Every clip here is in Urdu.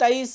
23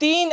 3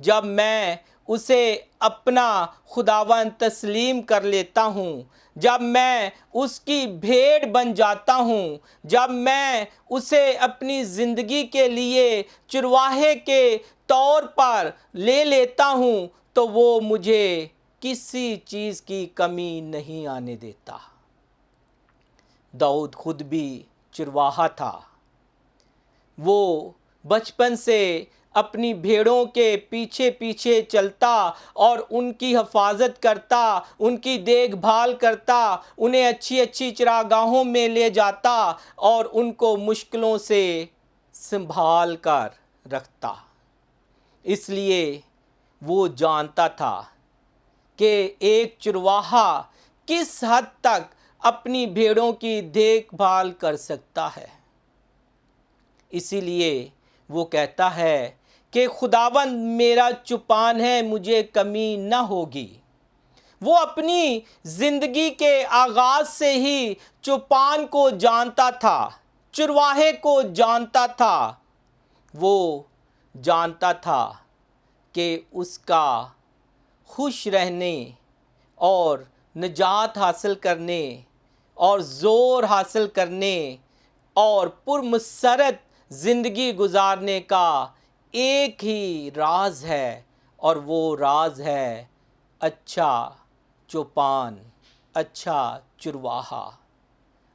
جب میں اسے اپنا خداوند تسلیم کر لیتا ہوں، جب میں اس کی بھیڑ بن جاتا ہوں، جب میں اسے اپنی زندگی کے لیے چرواہے کے طور پر لے لیتا ہوں، تو وہ مجھے کسی چیز کی کمی نہیں آنے دیتا۔ داؤد خود بھی چرواہا تھا۔ وہ بچپن سے اپنی بھیڑوں کے پیچھے پیچھے چلتا اور ان کی حفاظت کرتا، ان کی دیکھ بھال کرتا، انہیں اچھی اچھی چراگاہوں میں لے جاتا اور ان کو مشکلوں سے سنبھال کر رکھتا۔ اس لیے وہ جانتا تھا کہ ایک چرواہا کس حد تک اپنی بھیڑوں کی دیکھ بھال کر سکتا ہے۔ اسی لیے وہ کہتا ہے کہ خداوند میرا چوپان ہے، مجھے کمی نہ ہوگی۔ وہ اپنی زندگی کے آغاز سے ہی چوپان کو جانتا تھا، چرواہے کو جانتا تھا۔ وہ جانتا تھا کہ اس کا خوش رہنے اور نجات حاصل کرنے اور زور حاصل کرنے اور پرمسرت زندگی گزارنے کا ایک ہی راز ہے، اور وہ راز ہے اچھا چوپان، اچھا چرواہا۔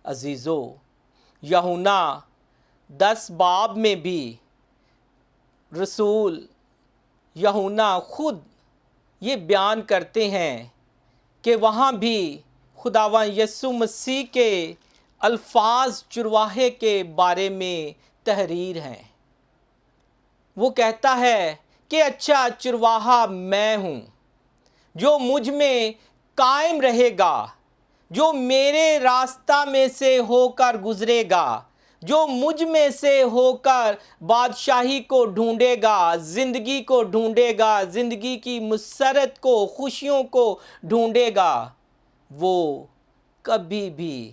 عزیزو، یوحنا 10 باب میں بھی رسول یوحنا خود یہ بیان کرتے ہیں کہ وہاں بھی خداوند یسوع مسیح کے الفاظ چرواہے کے بارے میں تحریر ہیں۔ وہ کہتا ہے کہ اچھا چرواہا میں ہوں، جو مجھ میں قائم رہے گا، جو میرے راستہ میں سے ہو کر گزرے گا، جو مجھ میں سے ہو کر بادشاہی کو ڈھونڈے گا، زندگی کو ڈھونڈے گا، زندگی کی مسرت کو، خوشیوں کو ڈھونڈے گا، وہ کبھی بھی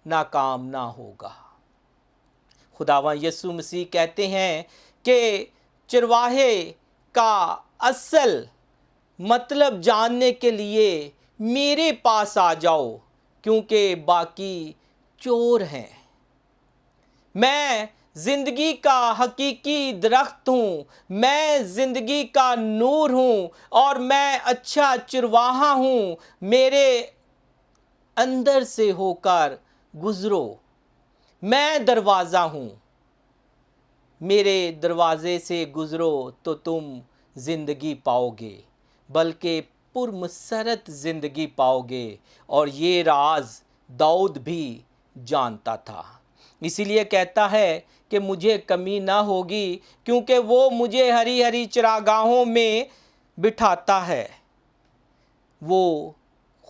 ناکام نہ ہوگا۔ خداوند یسوع مسیح کہتے ہیں کہ چرواہے کا اصل مطلب جاننے کے لیے میرے پاس آ جاؤ، کیونکہ باقی چور ہیں۔ میں زندگی کا حقیقی درخت ہوں، میں زندگی کا نور ہوں، اور میں اچھا چرواہا ہوں۔ میرے اندر سے ہو کر گزرو، میں دروازہ ہوں، میرے دروازے سے گزرو تو تم زندگی پاؤ گے، بلکہ پرمسرت زندگی پاؤ گے۔ اور یہ راز داؤد بھی جانتا تھا، اسی لیے کہتا ہے کہ مجھے کمی نہ ہوگی، کیونکہ وہ مجھے ہری ہری چراگاہوں میں بٹھاتا ہے۔ وہ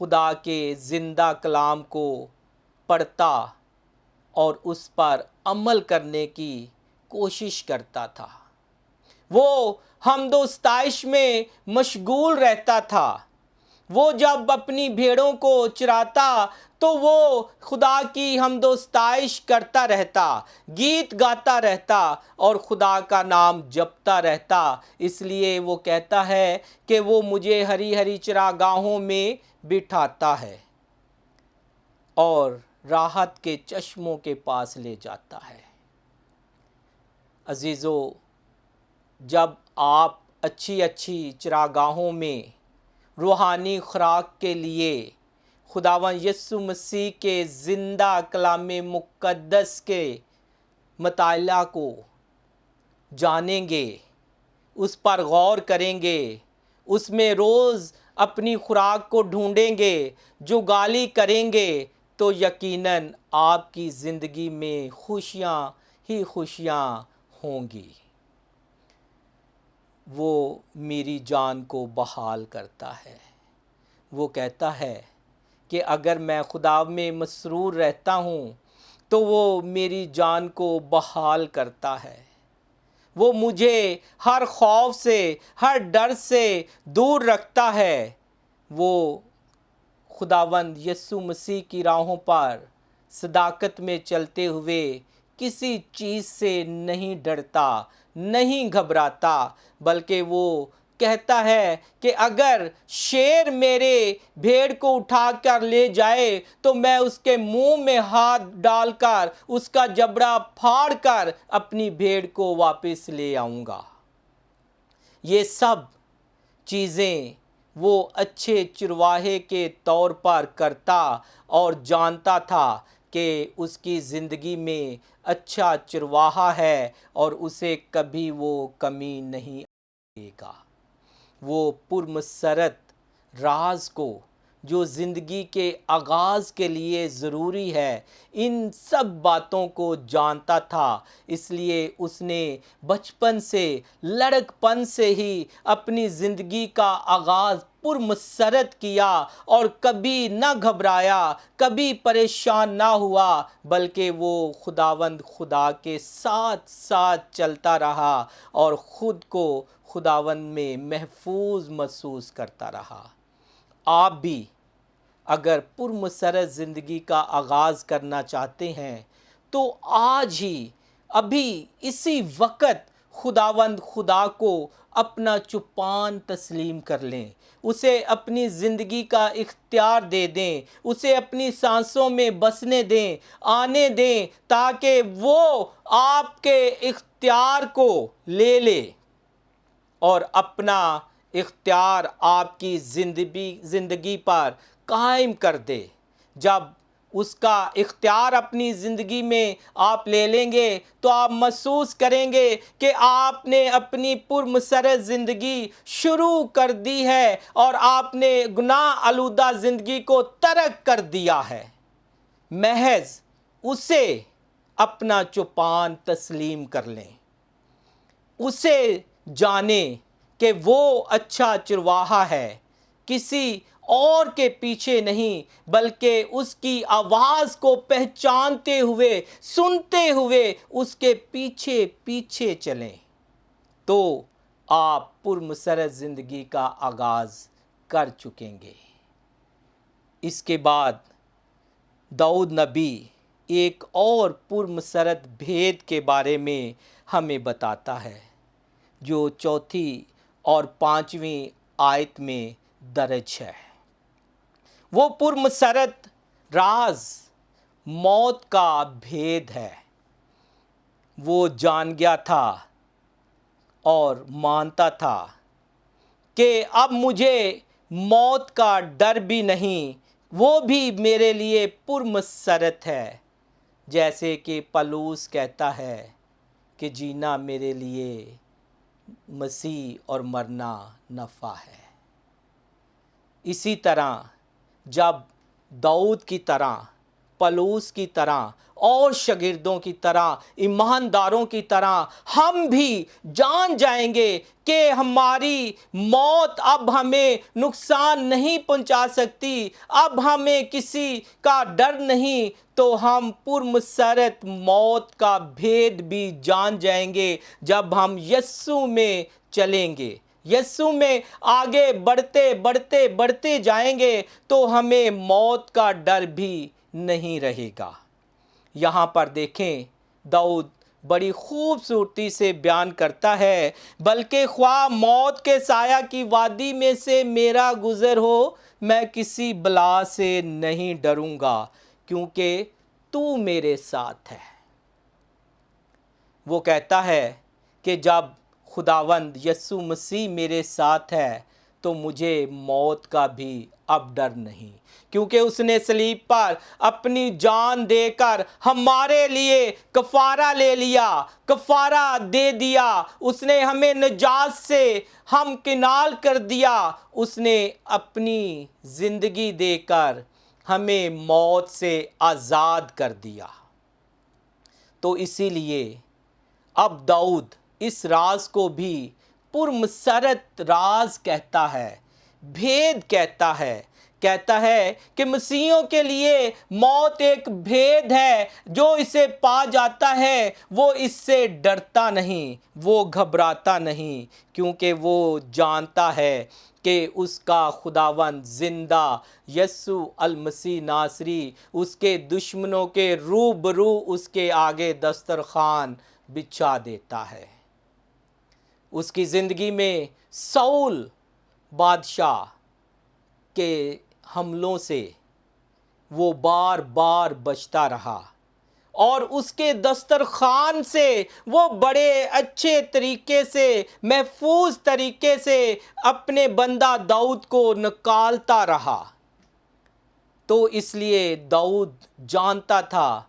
خدا کے زندہ کلام کو پڑھتا اور اس پر عمل کرنے کی کوشش کرتا تھا۔ وہ حمد و ستائش میں مشغول رہتا تھا۔ وہ جب اپنی بھیڑوں کو چراتا تو وہ خدا کی حمد و ستائش کرتا رہتا، گیت گاتا رہتا اور خدا کا نام جپتا رہتا۔ اس لیے وہ کہتا ہے کہ وہ مجھے ہری ہری چراگاہوں میں بٹھاتا ہے اور راحت کے چشموں کے پاس لے جاتا ہے۔ عزیزو، جب آپ اچھی اچھی چراگاہوں میں روحانی خوراک کے لیے خداوند یسوع مسیح کے زندہ کلام مقدس کے مطالعہ کو جانیں گے، اس پر غور کریں گے، اس میں روز اپنی خوراک کو ڈھونڈیں گے، جگالی کریں گے، تو یقیناً آپ کی زندگی میں خوشیاں ہی خوشیاں ہوں گی۔ وہ میری جان کو بحال کرتا ہے۔ وہ کہتا ہے کہ اگر میں خدا میں مسرور رہتا ہوں تو وہ میری جان کو بحال کرتا ہے۔ وہ مجھے ہر خوف سے، ہر ڈر سے دور رکھتا ہے۔ وہ خداوند یسوع مسیح کی راہوں پر صداقت میں چلتے ہوئے کسی چیز سے نہیں ڈرتا، نہیں گھبراتا، بلکہ وہ کہتا ہے کہ اگر شیر میرے بھیڑ کو اٹھا کر لے جائے تو میں اس کے منہ میں ہاتھ ڈال کر اس کا جبڑا پھاڑ کر اپنی بھیڑ کو واپس لے آؤں گا۔ یہ سب چیزیں وہ اچھے چرواہے کے طور پر کرتا اور جانتا تھا کہ اس کی زندگی میں اچھا چرواہا ہے اور اسے کبھی وہ کمی نہیں آئے گا۔ وہ پرمسرت راز کو جو زندگی کے آغاز کے لیے ضروری ہے، ان سب باتوں کو جانتا تھا، اس لیے اس نے بچپن سے، لڑک پن سے ہی اپنی زندگی کا آغاز پرمسرت کیا اور کبھی نہ گھبرایا، کبھی پریشان نہ ہوا، بلکہ وہ خداوند خدا کے ساتھ ساتھ چلتا رہا اور خود کو خداوند میں محفوظ محسوس کرتا رہا۔ آپ بھی اگر پرمسرت زندگی کا آغاز کرنا چاہتے ہیں تو آج ہی، ابھی اسی وقت خداوند خدا کو اپنا چوپان تسلیم کر لیں، اسے اپنی زندگی کا اختیار دے دیں، اسے اپنی سانسوں میں بسنے دیں، آنے دیں، تاکہ وہ آپ کے اختیار کو لے لے اور اپنا اختیار آپ کی زندگی پر قائم کر دے۔ جب اس کا اختیار اپنی زندگی میں آپ لے لیں گے تو آپ محسوس کریں گے کہ آپ نے اپنی پرمسرت زندگی شروع کر دی ہے اور آپ نے گناہ آلودہ زندگی کو ترک کر دیا ہے۔ محض اسے اپنا چوپان تسلیم کر لیں، اسے جانیں کہ وہ اچھا چرواہا ہے، کسی اور کے پیچھے نہیں بلکہ اس کی آواز کو پہچانتے ہوئے، سنتے ہوئے اس کے پیچھے پیچھے چلیں، تو آپ پرمسرت زندگی کا آغاز کر چکیں گے۔ اس کے بعد داؤد نبی ایک اور پرمسرت بھید کے بارے میں ہمیں بتاتا ہے، جو 4 اور 5 آیت میں درج ہے۔ وہ پرمسرت راز موت کا بھید ہے۔ وہ جان گیا تھا اور مانتا تھا کہ اب مجھے موت کا ڈر بھی نہیں، وہ بھی میرے لیے پرمسرت ہے، جیسے کہ پولس کہتا ہے کہ جینا میرے لیے مسیح اور مرنا نفع ہے۔ اسی طرح جب داؤد کی طرح، پولس کی طرح اور شاگردوں کی طرح، ایمانداروں کی طرح ہم بھی جان جائیں گے کہ ہماری موت اب ہمیں نقصان نہیں پہنچا سکتی، اب ہمیں کسی کا ڈر نہیں، تو ہم پرمسرت موت کا بھید بھی جان جائیں گے جب ہم یسوع میں چلیں گے۔ یسوع میں آگے بڑھتے جائیں گے تو ہمیں موت کا ڈر بھی نہیں رہے گا۔ یہاں پر دیکھیں، داؤد بڑی خوبصورتی سے بیان کرتا ہے، بلکہ خواہ موت کے سایہ کی وادی میں سے میرا گزر ہو، میں کسی بلا سے نہیں ڈروں گا، کیونکہ تو میرے ساتھ ہے۔ وہ کہتا ہے کہ جب خداوند یسوع مسیح میرے ساتھ ہے تو مجھے موت کا بھی اب ڈر نہیں، کیونکہ اس نے صلیب پر اپنی جان دے کر ہمارے لیے کفارہ لے لیا، کفارہ دے دیا، اس نے ہمیں نجات سے ہمکنال کر دیا، اس نے اپنی زندگی دے کر ہمیں موت سے آزاد کر دیا۔ تو اسی لیے اب داؤد اس راز کو بھی پرمسرت راز کہتا ہے، بھید کہتا ہے کہ مسیحیوں کے لیے موت ایک بھید ہے۔ جو اسے پا جاتا ہے وہ اس سے ڈرتا نہیں، وہ گھبراتا نہیں، کیونکہ وہ جانتا ہے کہ اس کا خداوند زندہ یسوع المسیح ناصری اس کے دشمنوں کے روبرو اس کے آگے دسترخوان بچھا دیتا ہے۔ اس کی زندگی میں ساؤل بادشاہ کے حملوں سے وہ بار بار بچتا رہا، اور اس کے دسترخوان سے وہ بڑے اچھے طریقے سے، محفوظ طریقے سے اپنے بندہ داؤد کو نکالتا رہا۔ تو اس لیے داؤد جانتا تھا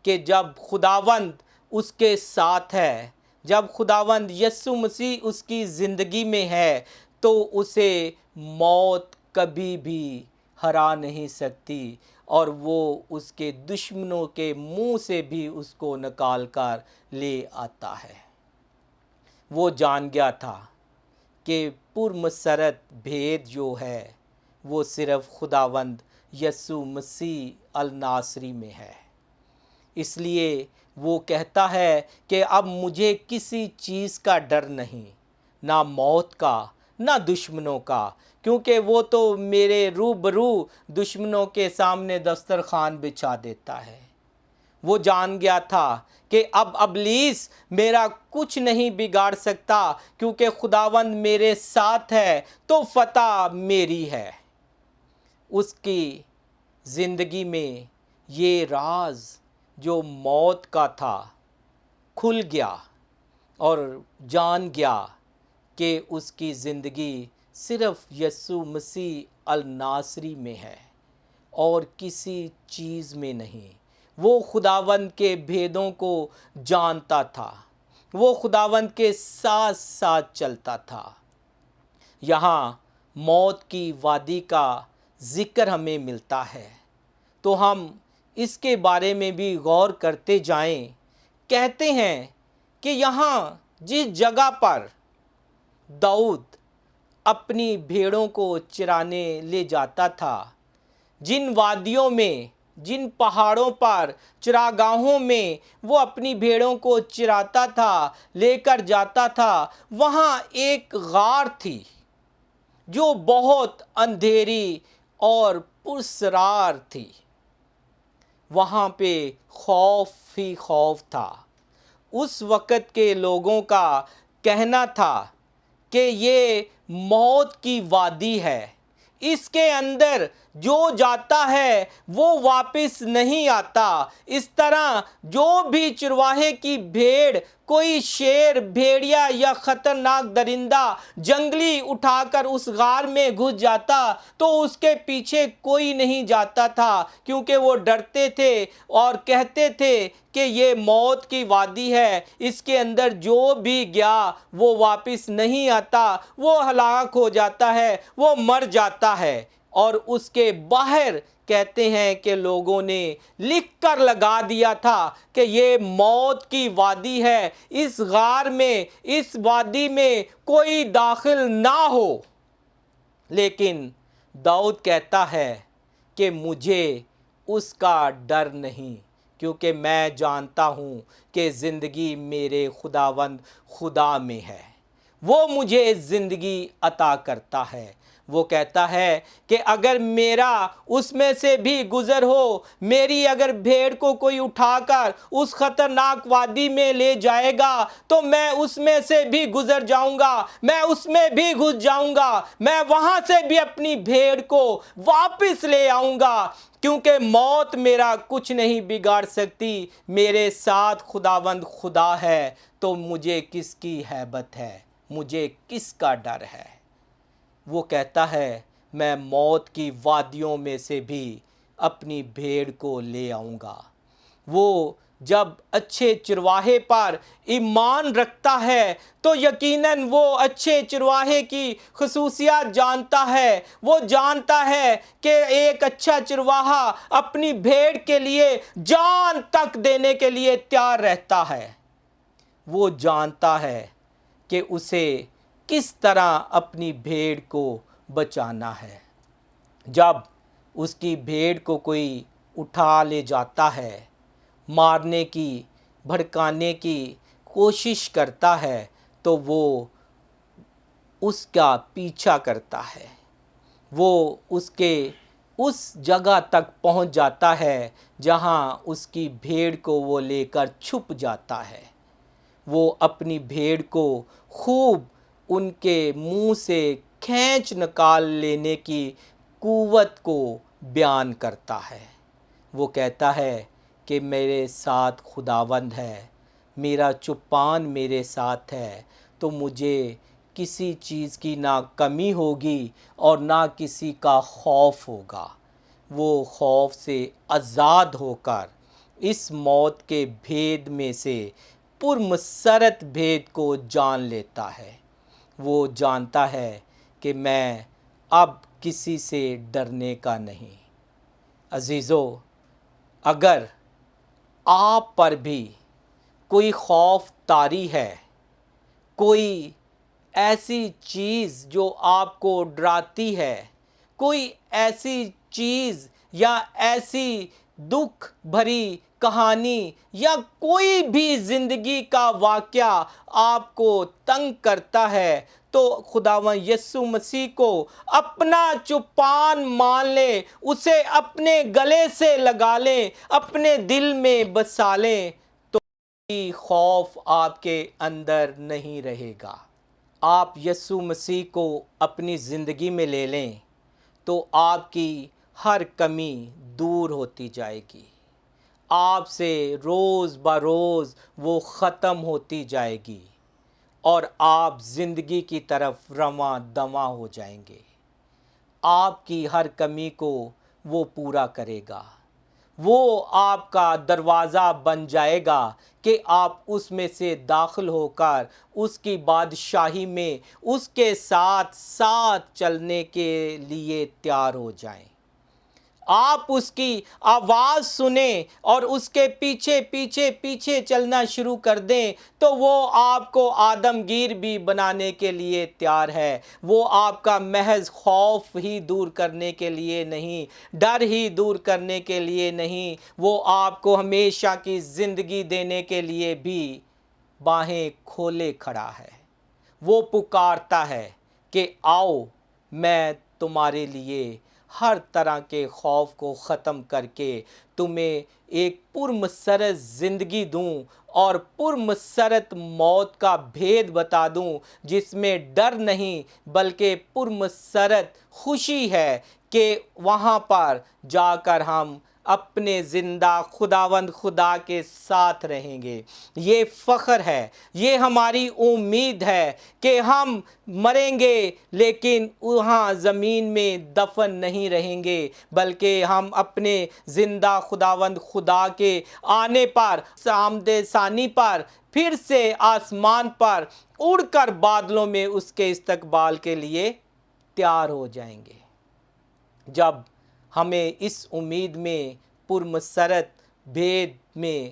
کہ جب خداوند اس کے ساتھ ہے، جب خداوند یسوع مسیح اس کی زندگی میں ہے، تو اسے موت کبھی بھی ہرا نہیں سکتی، اور وہ اس کے دشمنوں کے منہ سے بھی اس کو نکال کر لے آتا ہے۔ وہ جان گیا تھا کہ پرمسرت بھید جو ہے وہ صرف خداوند یسوع مسیح الناصری میں ہے۔ اس لیے وہ کہتا ہے کہ اب مجھے کسی چیز کا ڈر نہیں، نہ موت کا، نہ دشمنوں کا، کیونکہ وہ تو میرے روبرو دشمنوں کے سامنے دسترخوان بچھا دیتا ہے۔ وہ جان گیا تھا کہ اب ابلیس میرا کچھ نہیں بگاڑ سکتا، کیونکہ خداوند میرے ساتھ ہے تو فتح میری ہے۔ اس کی زندگی میں یہ راز جو موت کا تھا کھل گیا، اور جان گیا کہ اس کی زندگی صرف یسوع مسیح الناصری میں ہے اور کسی چیز میں نہیں۔ وہ خداوند کے بھیدوں کو جانتا تھا، وہ خداوند کے ساتھ ساتھ چلتا تھا۔ یہاں موت کی وادی کا ذکر ہمیں ملتا ہے، تو ہم اس کے بارے میں بھی غور کرتے جائیں۔ کہتے ہیں کہ یہاں جس جگہ پر داؤد اپنی بھیڑوں کو چرانے لے جاتا تھا، جن وادیوں میں، جن پہاڑوں پر، چراگاہوں میں وہ اپنی بھیڑوں کو چراتا تھا، لے کر جاتا تھا، وہاں ایک غار تھی جو بہت اندھیری اور پراسرار تھی۔ وہاں پہ خوف ہی خوف تھا۔ اس وقت کے لوگوں کا کہنا تھا کہ یہ موت کی وادی ہے، اس کے اندر جو جاتا ہے وہ واپس نہیں آتا۔ اس طرح جو بھی چرواہے کی بھیڑ کوئی شیر، بھیڑیا یا خطرناک درندہ جنگلی اٹھا کر اس غار میں گھس جاتا تو اس کے پیچھے کوئی نہیں جاتا تھا، کیونکہ وہ ڈرتے تھے اور کہتے تھے کہ یہ موت کی وادی ہے، اس کے اندر جو بھی گیا وہ واپس نہیں آتا، وہ ہلاک ہو جاتا ہے، وہ مر جاتا ہے۔ اور اس کے باہر کہتے ہیں کہ لوگوں نے لکھ کر لگا دیا تھا کہ یہ موت کی وادی ہے، اس غار میں، اس وادی میں کوئی داخل نہ ہو۔ لیکن داؤد کہتا ہے کہ مجھے اس کا ڈر نہیں، کیونکہ میں جانتا ہوں کہ زندگی میرے خداوند خدا میں ہے، وہ مجھے زندگی عطا کرتا ہے۔ وہ کہتا ہے کہ اگر میرا اس میں سے بھی گزر ہو، میری اگر بھیڑ کو کوئی اٹھا کر اس خطرناک وادی میں لے جائے گا تو میں اس میں سے بھی گزر جاؤں گا، میں اس میں بھی گھس جاؤں گا، میں وہاں سے بھی اپنی بھیڑ کو واپس لے آؤں گا، کیونکہ موت میرا کچھ نہیں بگاڑ سکتی۔ میرے ساتھ خداوند خدا ہے، تو مجھے کس کی ہیبت ہے، مجھے کس کا ڈر ہے۔ وہ کہتا ہے میں موت کی وادیوں میں سے بھی اپنی بھیڑ کو لے آؤں گا۔ وہ جب اچھے چرواہے پر ایمان رکھتا ہے تو یقیناً وہ اچھے چرواہے کی خصوصیات جانتا ہے۔ وہ جانتا ہے کہ ایک اچھا چرواہا اپنی بھیڑ کے لیے جان تک دینے کے لیے تیار رہتا ہے۔ وہ جانتا ہے کہ اسے کس طرح اپنی بھیڑ کو بچانا ہے۔ جب اس کی بھیڑ کو کوئی اٹھا لے جاتا ہے، مارنے کی، بھڑکانے کی کوشش کرتا ہے، تو وہ اس کا پیچھا کرتا ہے۔ وہ اس جگہ تک پہنچ جاتا ہے جہاں اس کی بھیڑ کو وہ لے کر چھپ جاتا ہے۔ وہ اپنی بھیڑ کو خوب ان کے منہ سے کھینچ نکال لینے کی قوت کو بیان کرتا ہے۔ وہ کہتا ہے کہ میرے ساتھ خداوند ہے، میرا چوپان میرے ساتھ ہے، تو مجھے کسی چیز کی نہ کمی ہوگی اور نہ کسی کا خوف ہوگا۔ وہ خوف سے آزاد ہو کر اس موت کے بھید میں سے پرمسرت بھید کو جان لیتا ہے۔ وہ جانتا ہے کہ میں اب کسی سے ڈرنے کا نہیں۔ عزیزو، اگر آپ پر بھی کوئی خوف طاری ہے، کوئی ایسی چیز جو آپ کو ڈراتی ہے، کوئی ایسی چیز یا ایسی دکھ بھری کہانی یا کوئی بھی زندگی کا واقعہ آپ کو تنگ کرتا ہے، تو خداوند یسوع مسیح کو اپنا چوپان مان لیں، اسے اپنے گلے سے لگا لیں، اپنے دل میں بسا لیں، تو کوئی خوف آپ کے اندر نہیں رہے گا۔ آپ یسوع مسیح کو اپنی زندگی میں لے لیں تو آپ کی ہر کمی دور ہوتی جائے گی، آپ سے روز بروز وہ ختم ہوتی جائے گی اور آپ زندگی کی طرف رواں دواں ہو جائیں گے۔ آپ کی ہر کمی کو وہ پورا کرے گا، وہ آپ کا دروازہ بن جائے گا کہ آپ اس میں سے داخل ہو کر اس کی بادشاہی میں اس کے ساتھ ساتھ چلنے کے لیے تیار ہو جائیں۔ آپ اس کی آواز سنیں اور اس کے پیچھے پیچھے پیچھے چلنا شروع کر دیں تو وہ آپ کو آدمگیر بھی بنانے کے لیے تیار ہے۔ وہ آپ کا محض خوف ہی دور کرنے کے لیے نہیں، ڈر ہی دور کرنے کے لیے نہیں، وہ آپ کو ہمیشہ کی زندگی دینے کے لیے بھی باہیں کھولے کھڑا ہے۔ وہ پکارتا ہے کہ آؤ، میں تمہارے لیے ہر طرح کے خوف کو ختم کر کے تمہیں ایک پرمسرت زندگی دوں اور پرمسرت موت کا بھید بتا دوں، جس میں ڈر نہیں بلکہ پرمسرت خوشی ہے کہ وہاں پر جا کر ہم اپنے زندہ خداوند خدا کے ساتھ رہیں گے۔ یہ فخر ہے، یہ ہماری امید ہے کہ ہم مریں گے لیکن وہاں زمین میں دفن نہیں رہیں گے، بلکہ ہم اپنے زندہ خداوند خدا کے آنے پر، آمد ثانی پر، پھر سے آسمان پر اڑ کر بادلوں میں اس کے استقبال کے لیے تیار ہو جائیں گے۔ جب ہمیں اس امید میں پرمسرت بھید میں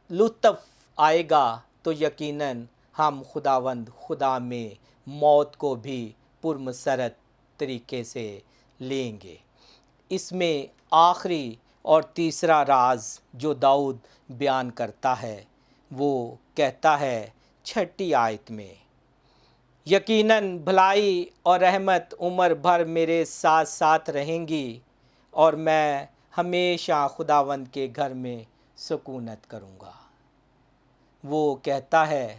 لطف آئے گا تو یقیناً ہم خداوند خدا میں موت کو بھی پرمسرت طریقے سے لیں گے۔ اس میں آخری اور تیسرا راز جو داؤد بیان کرتا ہے، وہ کہتا ہے 6 آیت میں، یقیناً بھلائی اور رحمت عمر بھر میرے ساتھ ساتھ رہیں گی اور میں ہمیشہ خداوند کے گھر میں سکونت کروں گا۔ وہ کہتا ہے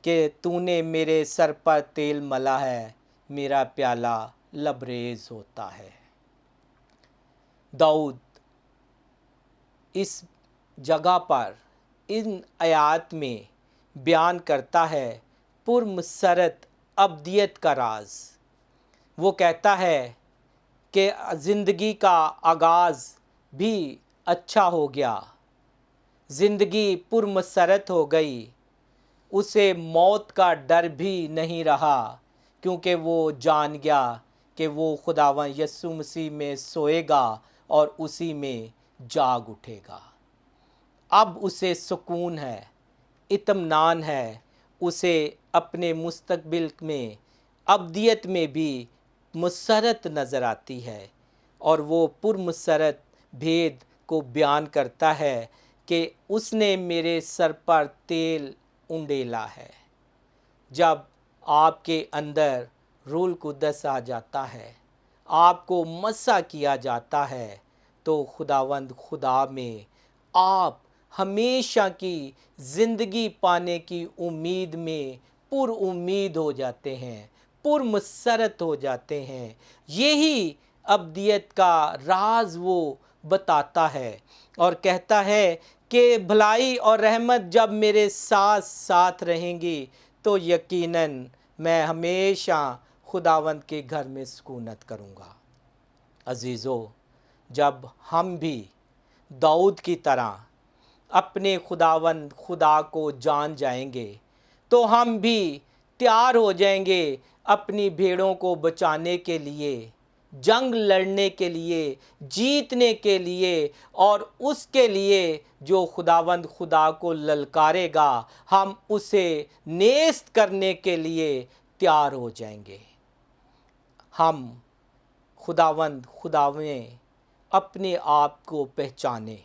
کہ تو نے میرے سر پر تیل ملا ہے، میرا پیالہ لبریز ہوتا ہے۔ داؤد اس جگہ پر ان آیات میں بیان کرتا ہے پرمسرت ابدیت کا راز۔ وہ کہتا ہے کہ زندگی کا آغاز بھی اچھا ہو گیا، زندگی پرمسرت ہو گئی، اسے موت کا ڈر بھی نہیں رہا، کیونکہ وہ جان گیا کہ وہ خداوند یسوع مسیح میں سوئے گا اور اسی میں جاگ اٹھے گا۔ اب اسے سکون ہے، اطمینان ہے، اسے اپنے مستقبل میں ابدیت میں بھی مسرت نظر آتی ہے، اور وہ پرمسرت بھید کو بیان کرتا ہے کہ اس نے میرے سر پر تیل انڈیلا ہے۔ جب آپ کے اندر روح القدس آ جاتا ہے، آپ کو مسح کیا جاتا ہے، تو خداوند خدا میں آپ ہمیشہ کی زندگی پانے کی امید میں پر امید ہو جاتے ہیں، پر مسرت ہو جاتے ہیں۔ یہی ابدیت کا راز وہ بتاتا ہے اور کہتا ہے کہ بھلائی اور رحمت جب میرے ساتھ ساتھ رہیں گی تو یقیناً میں ہمیشہ خداوند کے گھر میں سکونت کروں گا۔ عزیزو، جب ہم بھی داؤد کی طرح اپنے خداوند خدا کو جان جائیں گے تو ہم بھی تیار ہو جائیں گے اپنی بھیڑوں کو بچانے کے لیے، جنگ لڑنے کے لیے، جیتنے کے لیے، اور اس کے لیے جو خداوند خدا کو للکارے گا ہم اسے نیست کرنے کے لیے تیار ہو جائیں گے۔ ہم خداوند خدا میں اپنے آپ کو پہچانیں،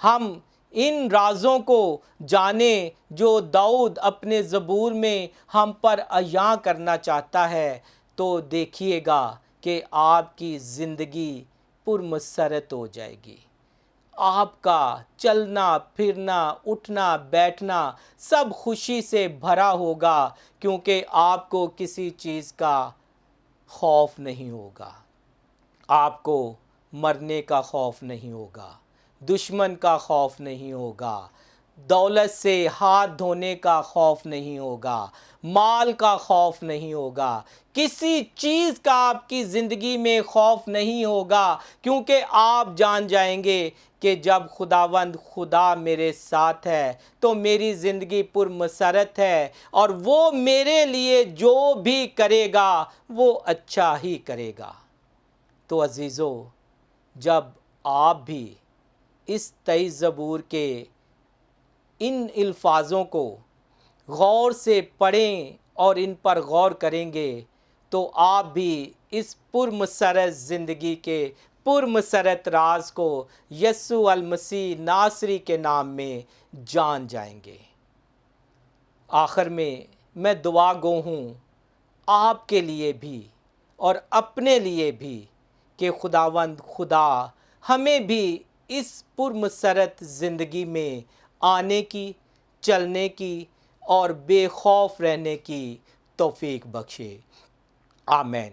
ہم ان رازوں کو جانیں جو داؤد اپنے زبور میں ہم پر عیاں کرنا چاہتا ہے، تو دیکھیے گا کہ آپ کی زندگی پرمسرت ہو جائے گی۔ آپ کا چلنا پھرنا اٹھنا بیٹھنا سب خوشی سے بھرا ہوگا، کیونکہ آپ کو کسی چیز کا خوف نہیں ہوگا۔ آپ کو مرنے کا خوف نہیں ہوگا، دشمن کا خوف نہیں ہوگا، دولت سے ہاتھ دھونے کا خوف نہیں ہوگا، مال کا خوف نہیں ہوگا، کسی چیز کا آپ کی زندگی میں خوف نہیں ہوگا، کیونکہ آپ جان جائیں گے کہ جب خداوند خدا میرے ساتھ ہے تو میری زندگی پرمسرت ہے، اور وہ میرے لیے جو بھی کرے گا وہ اچھا ہی کرے گا۔ تو عزیزو، جب آپ بھی اس 23 زبور کے ان الفاظوں کو غور سے پڑھیں اور ان پر غور کریں گے تو آپ بھی اس پرمسرت زندگی کے پرمسرت راز کو یسوع المسیح ناصری کے نام میں جان جائیں گے۔ آخر میں دعا گو ہوں آپ کے لیے بھی اور اپنے لیے بھی کہ خداوند خدا ہمیں بھی اس پرمسرت زندگی میں آنے کی، چلنے کی اور بے خوف رہنے کی توفیق بخشے۔ آمین۔